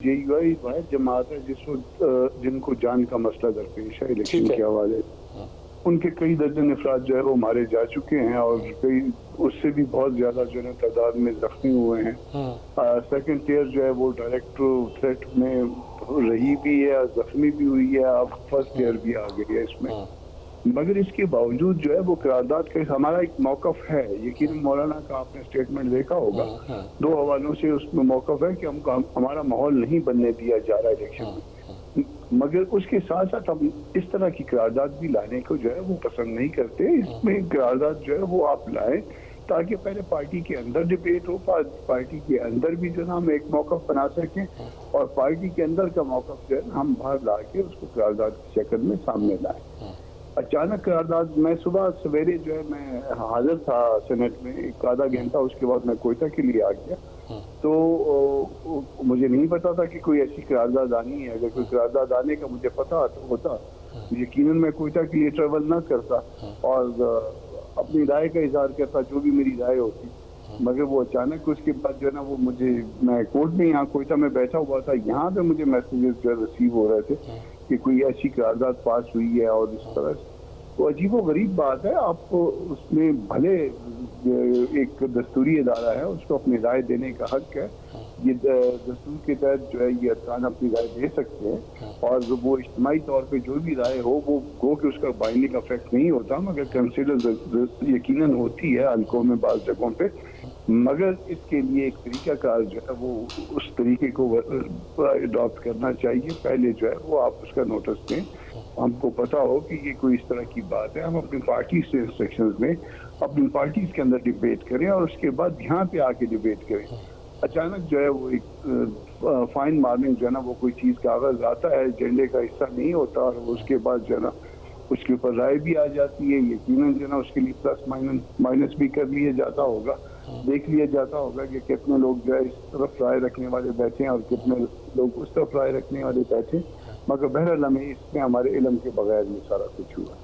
JUI वह जमात है जिनको जान का मसला दरपेश है इलेक्शन के हवाले। उनके कई दर्जन अफराद जो है वो मारे जा चुके हैं और कई उससे भी बहुत ज्यादा जो है तादाद में जख्मी हुए हैं। सेकंड टियर जो है वो डायरेक्ट थ्रेट में रही भी है, जख्मी भी हुई है, अब फर्स्ट टियर भी आ गई है इसमें। मगर इसके बावजूद जो है वो करारदाद का हमारा एक मौकफ है। यकीन मौलाना का आपने स्टेटमेंट देखा होगा, दो हवालों से उसमें मौकफ है कि हमको हमारा माहौल नहीं बनने दिया जा रहा इलेक्शन में। मगर उसके साथ साथ हम इस तरह की करारदाद भी लाने को जो है वो पसंद नहीं करते। इसमें करारदाद जो है वो आप लाएं ताकि पहले पार्टी के अंदर डिबेट हो, पार्टी के अंदर भी जो है हम एक मौकफ बना सकें और पार्टी के अंदर का मौकफ जो है हम बाहर ला के उसको करारदाद की शक्ल में सामने लाएं। अचानक करारदाद, मैं सुबह सवेरे जो है मैं हाजिर था सेनेट में एक आधा घंटा, उसके बाद मैं कोयटा के लिए आ गया। तो मुझे नहीं पता था कि कोई ऐसी करारदाद आनी है। अगर कोई करारदाद आने का मुझे पता तो होता, यकीनन मैं कोयटा के लिए ट्रेवल ना करता और अपनी राय का इजहार करता जो भी मेरी राय होती। मगर वो अचानक उसके बाद जो है ना वो मैं कोर्ट में यहाँ कोयटा में बैठा हुआ था, यहाँ पे मुझे मैसेजेस जो है रिसीव हो रहे थे कि कोई ऐसी करारदाद पास हुई है और इस तरह से। तो अजीबो गरीब बात है, आपको उसमें भले एक दस्तूरी इदारा है, उसको अपनी राय देने का हक है। ये दस्तूर के तहत जो है ये अरकान अपनी राय दे सकते हैं और वो इज्तिमाई तौर पे जो भी राय हो वो गो कि उसका बाइंडिंग इफेक्ट नहीं होता, मगर कंसिडर यकीनन होती है हल्कों में बाज़ जगहों पे। मगर इसके लिए एक तरीकाकार जो है वो उस तरीके को अडॉप्ट करना चाहिए। पहले जो है वो आप उसका नोटिस दें, हमको पता हो कि ये कोई इस तरह की बात है, हम अपनी पार्टी से इंस्ट्रक्शंस में अपनी पार्टीज के अंदर डिबेट करें और उसके बाद यहाँ पे आके डिबेट करें। अचानक जो है वो एक फाइन मार्निंग जो है ना वो कोई चीज़ कागज आता है, एजेंडे का हिस्सा नहीं होता और उसके बाद जो है ना उसके ऊपर राय भी आ जाती है। यकीनन जो है ना उसके लिए प्लस माइनस भी कर लिया जाता होगा, देख लिया जाता होगा कि कितने लोग जो है इस तरफ राय रखने वाले बैठे हैं और कितने लोग उस तरफ राय रखने वाले बैठे। मगर बहरहाल हमें इसमें हमारे इल्म के बगैर ये सारा कुछ हुआ।